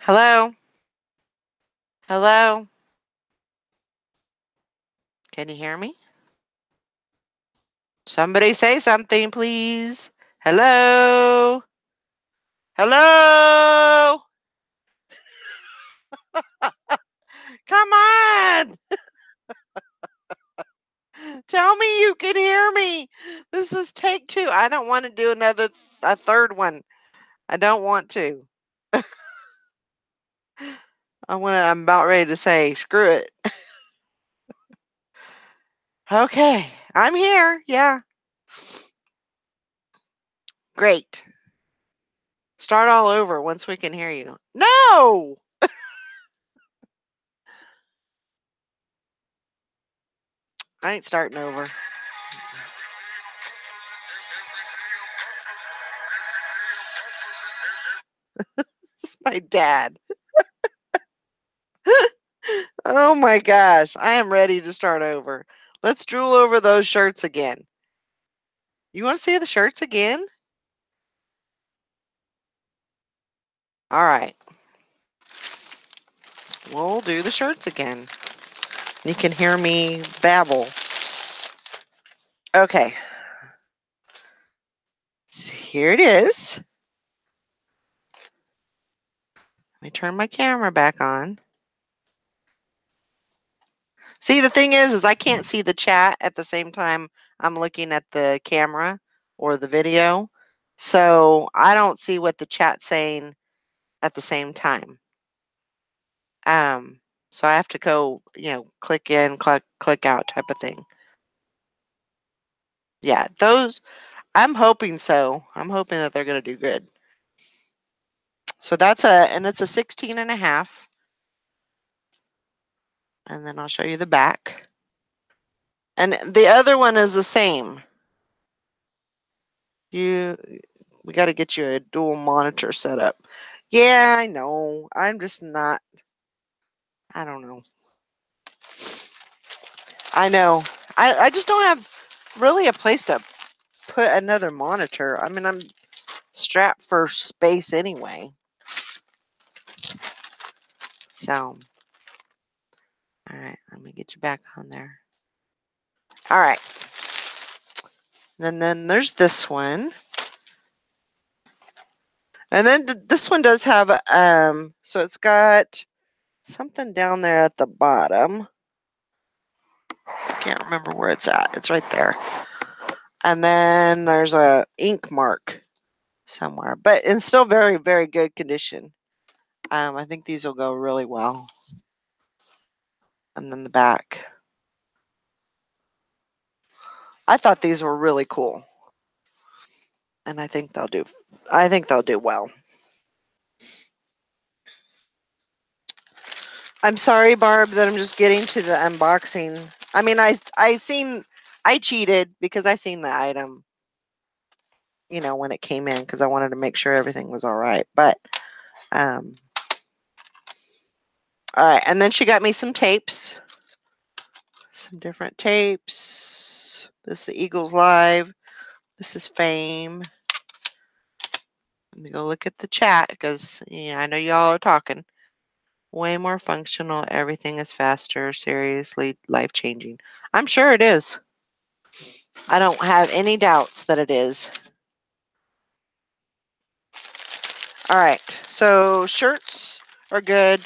Hello? Hello? Can you hear me? Somebody say something, please. Hello? Hello? Come on! Tell me you can hear me. This is take two. I don't want to do a third one. I don't want to. I'm about ready to say, screw it. Okay, I'm here. Yeah, great. Start all over once we can hear you. No! I ain't starting over. It's my dad. Oh my gosh, I am ready to start over. Let's drool over those shirts again. You want to see the shirts again? All right. We'll do the shirts again. You can hear me babble. Okay. So here it is. Let me turn my camera back on. See, the thing is I can't see the chat at the same time I'm looking at the camera or the video. So I don't see what the chat's saying at the same time. Um, so I have to go, click in, click out type of thing. Yeah, those I'm hoping so. I'm hoping that they're going to do good. So it's a 16 and a half. And then I'll show you the back. And the other one is the same. We got to get you a dual monitor set up. Yeah, I know. I'm just not. I don't know. I know. I just don't have really a place to put another monitor. I mean, I'm strapped for space anyway. So, all right, let me get you back on there. All right. And then there's this one. And then this one does have so it's got something down there at the bottom. Can't remember where it's at. It's right there. And then there's a ink mark somewhere, but in still very, very good condition. I think these will go really well. And then the back. I thought these were really cool. And I think they'll do well. I'm sorry, Barb, that I'm just getting to the unboxing. I mean, I cheated because I seen the item, when it came in because I wanted to make sure everything was all right. But all right, and then she got me some tapes. Some different tapes. This is the Eagles Live. This is Fame. Let me go look at the chat because I know y'all are talking. Way more functional. Everything is faster. Seriously, life-changing. I'm sure it is. I don't have any doubts that it is. All right. So shirts are good.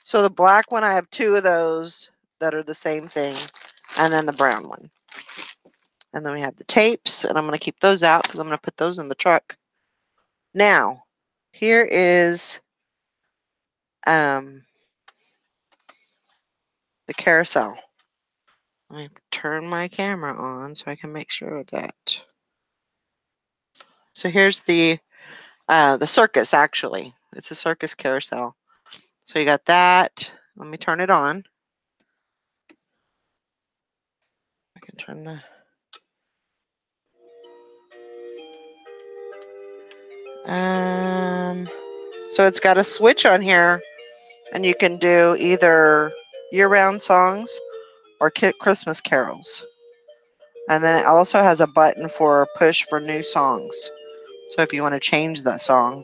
So the black one, I have 2 of those that are the same thing. And then the brown one. And then we have the tapes. And I'm going to keep those out because I'm going to put those in the truck. Now, here is the carousel. Let me turn my camera on so I can make sure of that. So here's the circus, actually. It's a circus carousel. So you got that. Let me turn it on. I can turn the... So it's got a switch on here, and you can do either year-round songs or Christmas carols. And then it also has a button for push for new songs. So if you want to change that song.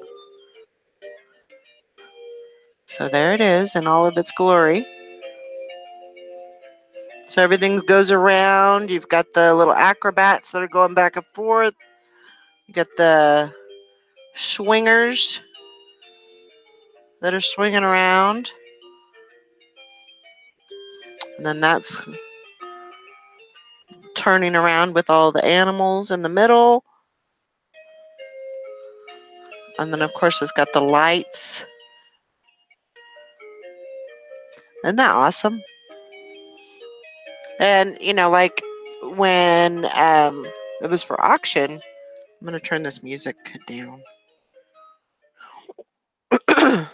So there it is in all of its glory. So everything goes around. You've got the little acrobats that are going back and forth. You got the swingers that are swinging around. And then that's turning around with all the animals in the middle. And then, of course, it's got the lights. Isn't that awesome? And, you know, like when it was for auction, I'm going to turn this music down. I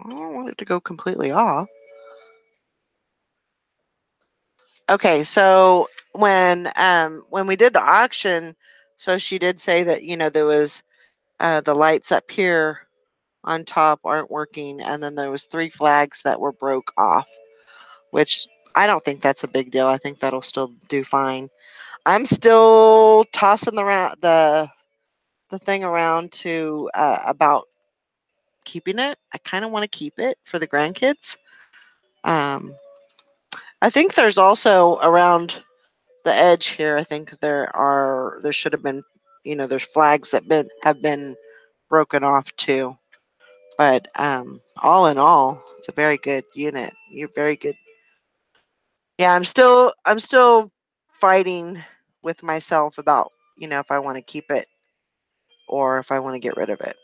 don't want it to go completely off. Okay, so when we did the auction, so she did say that, you know, there was the lights up here on top aren't working, and then there was 3 flags that were broke off, which I don't think that's a big deal. I think that'll still do fine. I'm still tossing the thing around to about keeping it. I kind of want to keep it for the grandkids. Um, I think there's also around the edge here. I think there should have been, you know, there's flags that have been broken off too. But all in all, it's a very good unit. You're very good. Yeah, I'm still fighting with myself about, you know, if I want to keep it or if I want to get rid of it,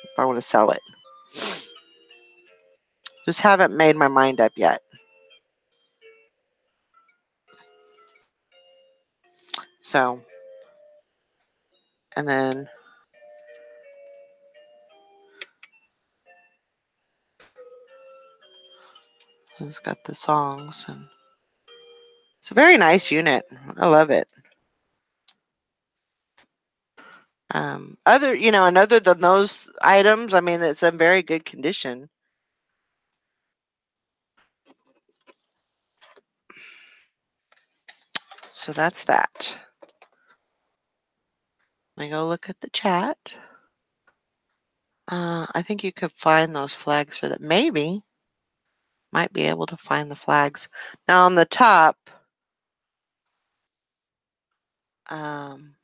if I want to sell it. Just haven't made my mind up yet. So, and then it's got the songs, and it's a very nice unit. I love it. And other than those items, I mean, it's in very good condition. So that's that. Let me go look at the chat. I think you could find those flags for that. Maybe might be able to find the flags. Now on the top, um,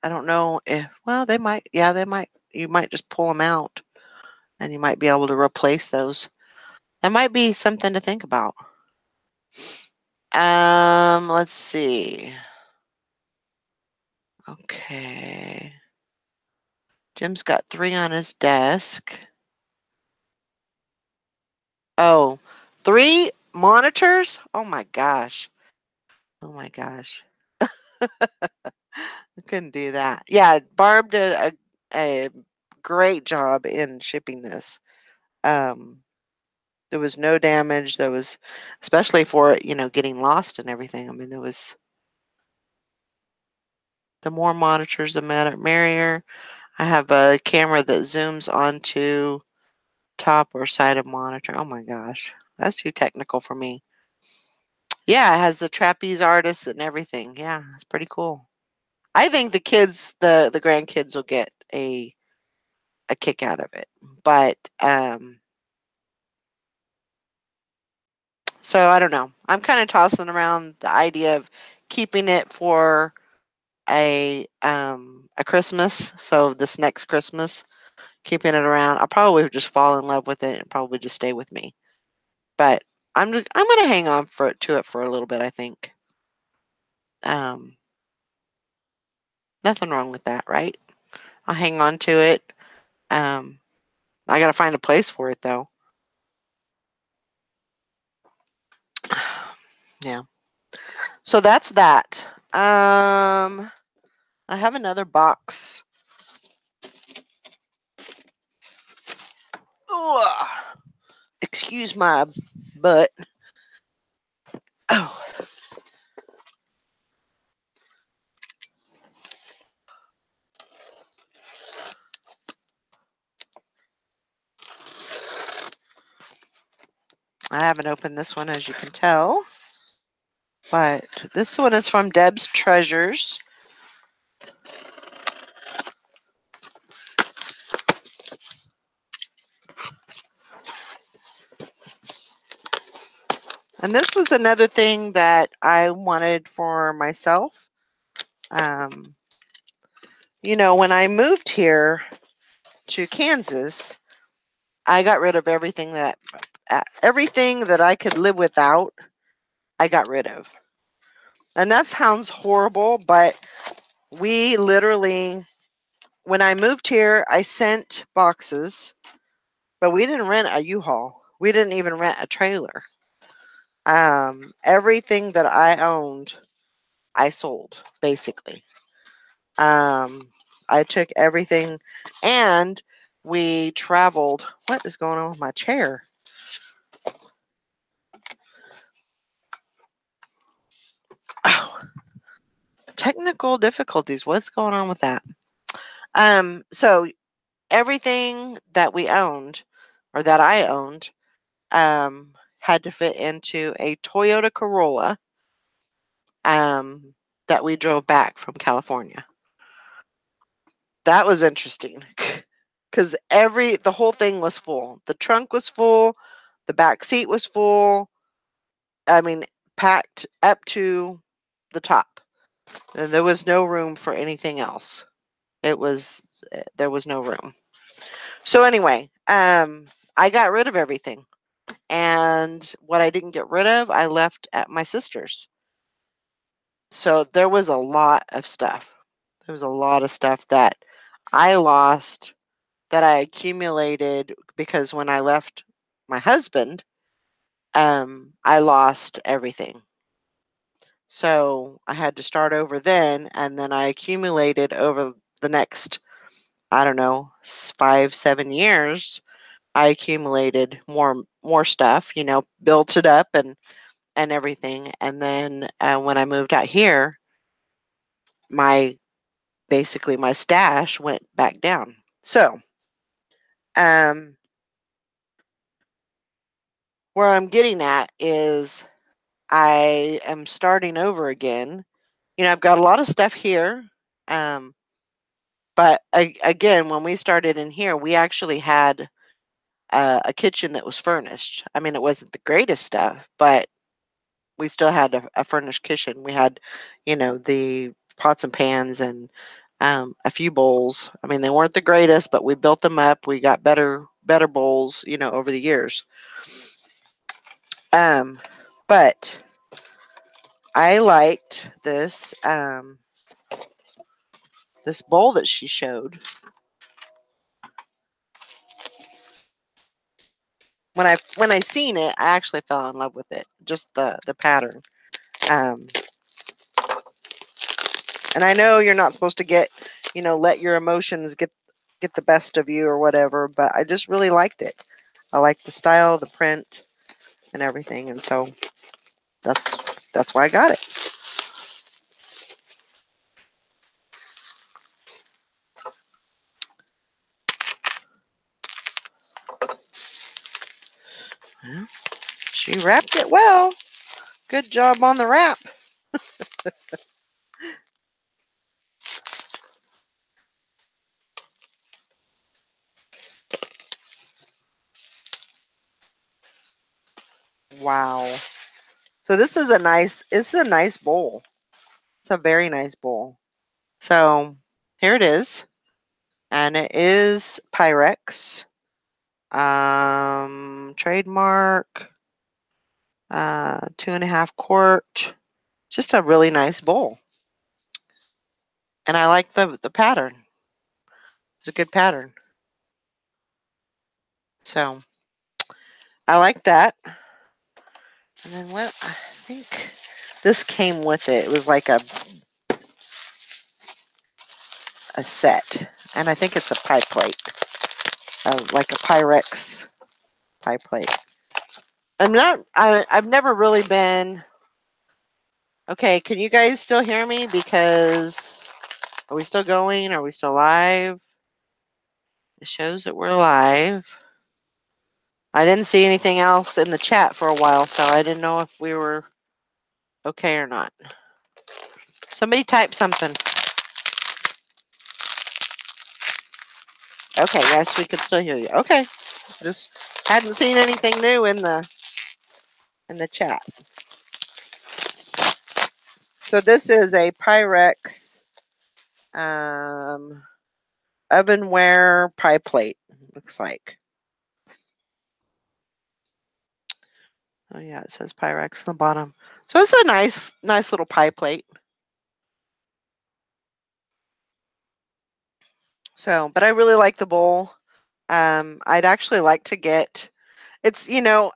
I don't know if, well, they might, yeah, they might, you might just pull them out and you might be able to replace those. That might be something to think about. Let's see. Okay. Jim's got 3 on his desk. Oh, 3 monitors? Oh my gosh. Oh my gosh. I couldn't do that. Yeah, Barb did a great job in shipping this. Um, there was no damage. There was, especially for it, you know, getting lost and everything. I mean, there was the more monitors, the merrier. I have a camera that zooms onto top or side of monitor. Oh my gosh, that's too technical for me. Yeah, it has the trapeze artists and everything. Yeah, it's pretty cool. I think the kids, the grandkids will get a kick out of it. But so I don't know. I'm kind of tossing around the idea of keeping it for a Christmas. So this next Christmas, keeping it around. I'll probably just fall in love with it and probably just stay with me. But I'm gonna hang on to it for a little bit, I think. Um, Nothing wrong with that, right? I'll hang on to it. Um, I gotta find a place for it though. Yeah. So that's that. I have another box. Ugh. Excuse my butt. Oh, I haven't opened this one, as you can tell. But this one is from Deb's Treasures. And this was another thing that I wanted for myself. You know, when I moved here to Kansas, I got rid of everything that I could live without. I got rid of. And that sounds horrible, but we literally, when I moved here, I sent boxes, but we didn't rent a U-Haul. We didn't even rent a trailer. Everything that I owned, I sold, basically. I took everything, and we traveled. What is going on with my chair? Oh, technical difficulties. What's going on with that? So everything that we owned, or that I owned, had to fit into a Toyota Corolla that we drove back from California. That was interesting because the whole thing was full. The trunk was full, the back seat was full. I mean, packed up to the top. And there was no room for anything else. There was no room. So anyway, I got rid of everything. And what I didn't get rid of, I left at my sister's. So there was a lot of stuff. There was a lot of stuff that I lost, that I accumulated, because when I left my husband, I lost everything. So I had to start over then, and then I accumulated over the next, I don't know, 5, 7 years. I accumulated more stuff, built it up and everything. And then when I moved out here, my basically my stash went back down. So, um, where I'm getting at is I am starting over again. I've got a lot of stuff here. But again, when we started in here, we actually had a kitchen that was furnished. I mean, it wasn't the greatest stuff, but we still had a furnished kitchen. We had, the pots and pans and a few bowls. I mean, they weren't the greatest, but we built them up. We got better bowls, over the years. But I liked this bowl that she showed. When I seen it, I actually fell in love with it. Just the pattern. Um, and I know you're not supposed to let your emotions get the best of you or whatever, but I just really liked it. I liked the style, the print, and everything, and so that's why I got it. Well, she wrapped it well. Good job on the wrap. Wow. So this is a nice bowl. It's a very nice bowl. So here it is. And it is Pyrex. Trademark. 2.5 quart. Just a really nice bowl. And I like the pattern. It's a good pattern. So I like that. And then what I think this came with it. It was like a set. And I think it's a pie plate. Like a Pyrex pie plate. I've never really been. Okay, can you guys still hear me? Because are we still going? Are we still live? It shows that we're live. I didn't see anything else in the chat for a while, so I didn't know if we were okay or not. Somebody type something. Okay, yes, we could still hear you. Okay. Just hadn't seen anything new in the in the chat. So this is a Pyrex ovenware pie plate, looks like. Oh yeah, it says Pyrex on the bottom. So it's a nice little pie plate. So, but I really like the bowl. I'd actually like to get, it's, a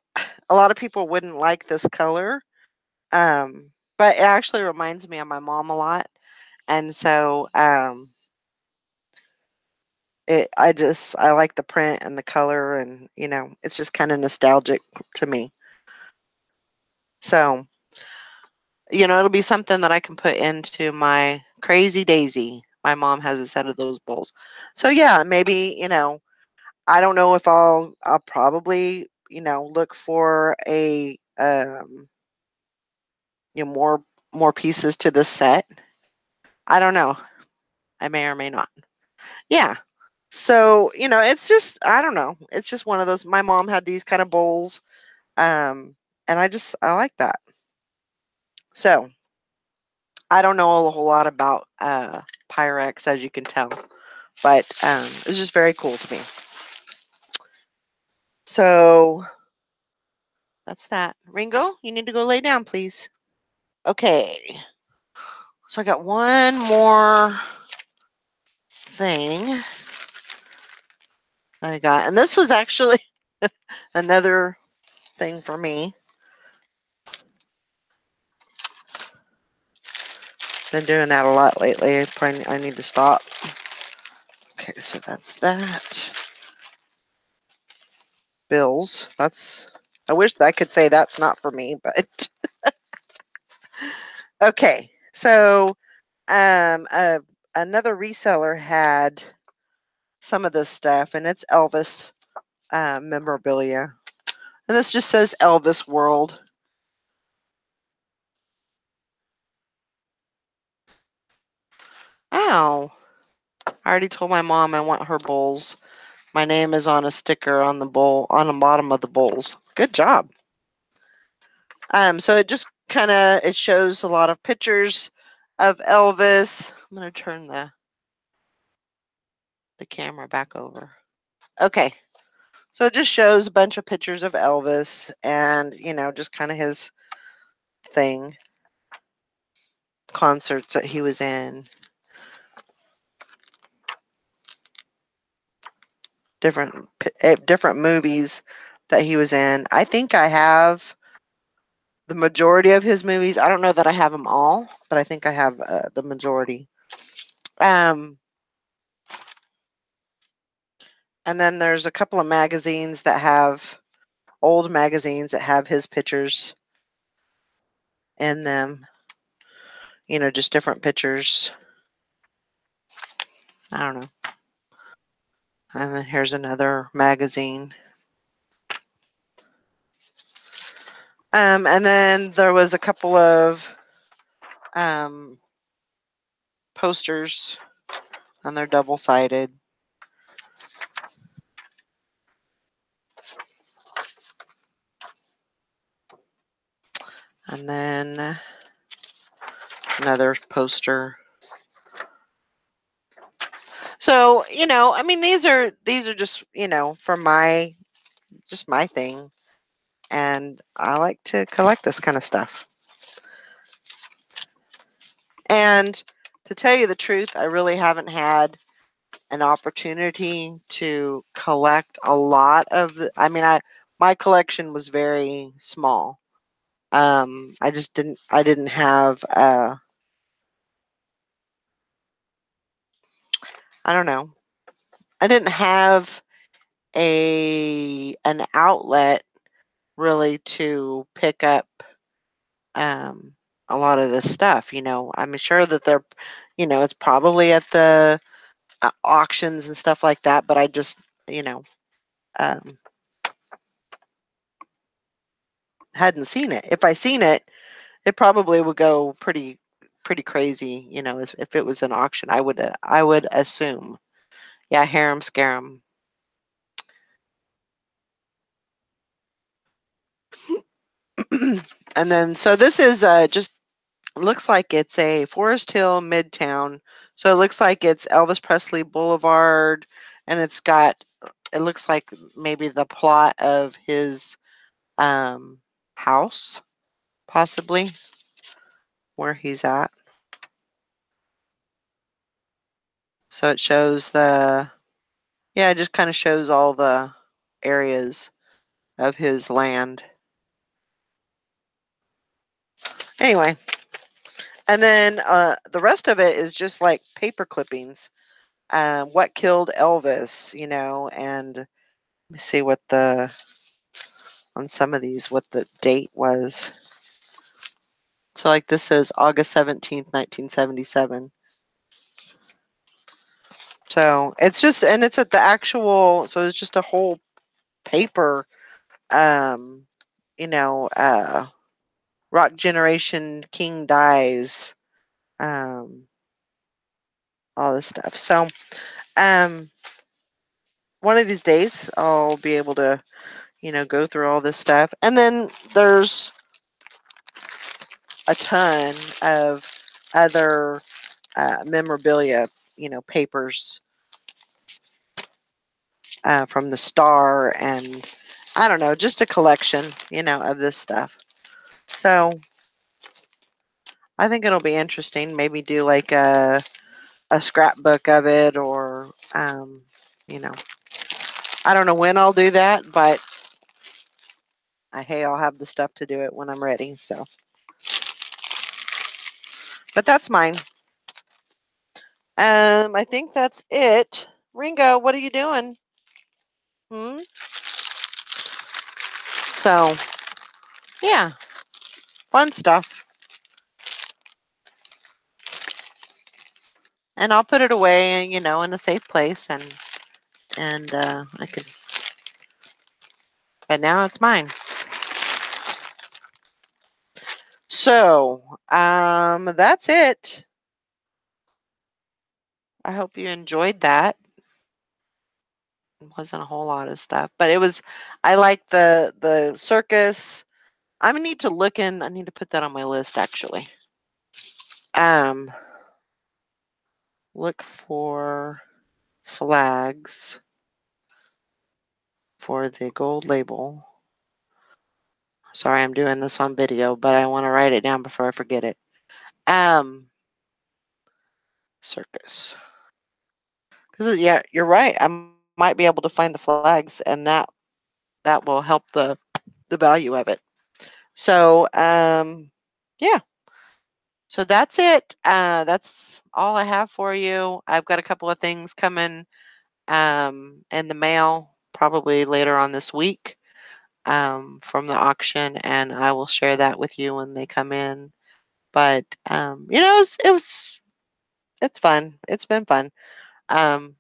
lot of people wouldn't like this color. But it actually reminds me of my mom a lot. And so, I like the print and the color, and, it's just kind of nostalgic to me. So, it'll be something that I can put into my Crazy Daisy. My mom has a set of those bowls. So yeah, maybe, I don't know if I'll probably, look for a more pieces to this set. I don't know. I may or may not. Yeah. So, it's just, I don't know. It's just one of those. My mom had these kind of bowls. And I like that. So, I don't know a whole lot about Pyrex, as you can tell, but it's just very cool to me. So, that's that. Ringo, you need to go lay down, please. Okay. So, I got one more thing that I got. And this was actually another thing for me. Been doing that a lot lately. I need to stop. Okay, so that's that. Bills. I wish I could say that's not for me, but okay. So, another reseller had some of this stuff, and it's Elvis memorabilia, and this just says Elvis World. Oh, I already told my mom I want her bowls. My name is on a sticker on the bowl, on the bottom of the bowls. Good job. So it just it shows a lot of pictures of Elvis. I'm gonna turn the camera back over. Okay. So it just shows a bunch of pictures of Elvis and, just kind of his thing, concerts that he was in, different movies that he was in. I think I have the majority of his movies. I don't know that I have them all, but I think I have the majority. And then there's a couple of magazines that have old magazines that have his pictures in them. Just different pictures. I don't know. And then here's another magazine. And then there was a couple of posters, and they're double-sided. And then another poster. So, I mean, these are just, for my thing. And I like to collect this kind of stuff. And to tell you the truth, I really haven't had an opportunity to collect a lot of my collection was very small. I didn't have I don't know. I didn't have an outlet really to pick up a lot of this stuff. I'm sure that it's probably at the auctions and stuff like that, but I just, um, hadn't seen it. If I seen it, it probably would go pretty crazy, if it was an auction. I would assume. Yeah, harem scarum. And then, so this is just looks like it's a Forest Hill Midtown. So it looks like it's Elvis Presley Boulevard, and it's got, it looks like maybe the plot of his house, possibly where he's at. So it shows the, yeah, it just kind of shows all the areas of his land. Anyway, and then the rest of it is just like paper clippings. What killed Elvis, you know, and let me see what the, on some of these, what the date was. So like this says August 17th, 1977. So it's just, and it's at the actual, so it's just a whole paper, um, you know, Rock Generation King dies, um, all this stuff. So, um, one of these days I'll be able to, you know, go through all this stuff. And then there's a ton of other memorabilia, you know, papers from the Star, and I don't know, just a collection, you know, of this stuff. So I think it'll be interesting. Maybe do like a scrapbook of it, or you know, I don't know when I'll do that, but hey, I'll have the stuff to do it when I'm ready. So, but that's mine. I think that's it. Ringo, what are you doing? Hmm? So, yeah, fun stuff. And I'll put it away, you know, in a safe place, and I could, but now it's mine. So, that's it. I hope you enjoyed that. It wasn't a whole lot of stuff, but it was, I like the circus. I need to look in, I need to put that on my list actually. Um, look for flags for the gold label. Sorry, I'm doing this on video, but I want to write it down before I forget it. Circus. Because yeah, you're right. I might be able to find the flags, and that will help the value of it. So yeah. So that's it. That's all I have for you. I've got a couple of things coming in the mail probably later on this week from the auction, and I will share that with you when they come in. But you know, it's fun. It's been fun. Um,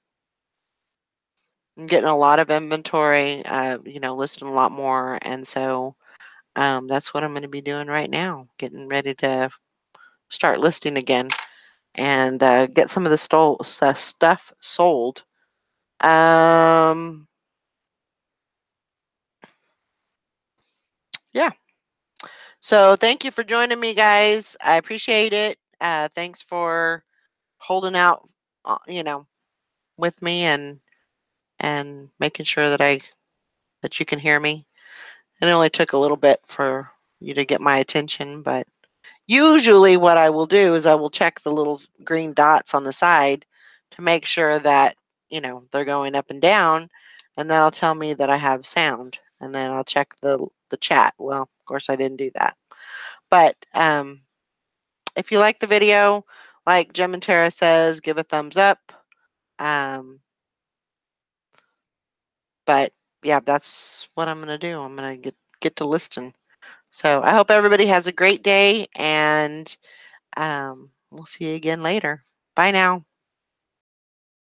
I'm getting a lot of inventory. You know, listing a lot more, and so that's what I'm going to be doing right now. Getting ready to start listing again and get some of the stuff sold. Um, yeah. So thank you for joining me, guys. I appreciate it. Thanks for holding out, you know, with me, and making sure that you can hear me. It only took a little bit for you to get my attention, but usually what I will do is I will check the little green dots on the side to make sure that, you know, they're going up and down, and that'll tell me that I have sound. And then I'll check the chat. Well, of course I didn't do that. But if you like the video, like Gem and Tara says, give a thumbs up. Um, but yeah, that's what I'm gonna do. I'm gonna get to listing. So I hope everybody has a great day, and we'll see you again later. Bye now.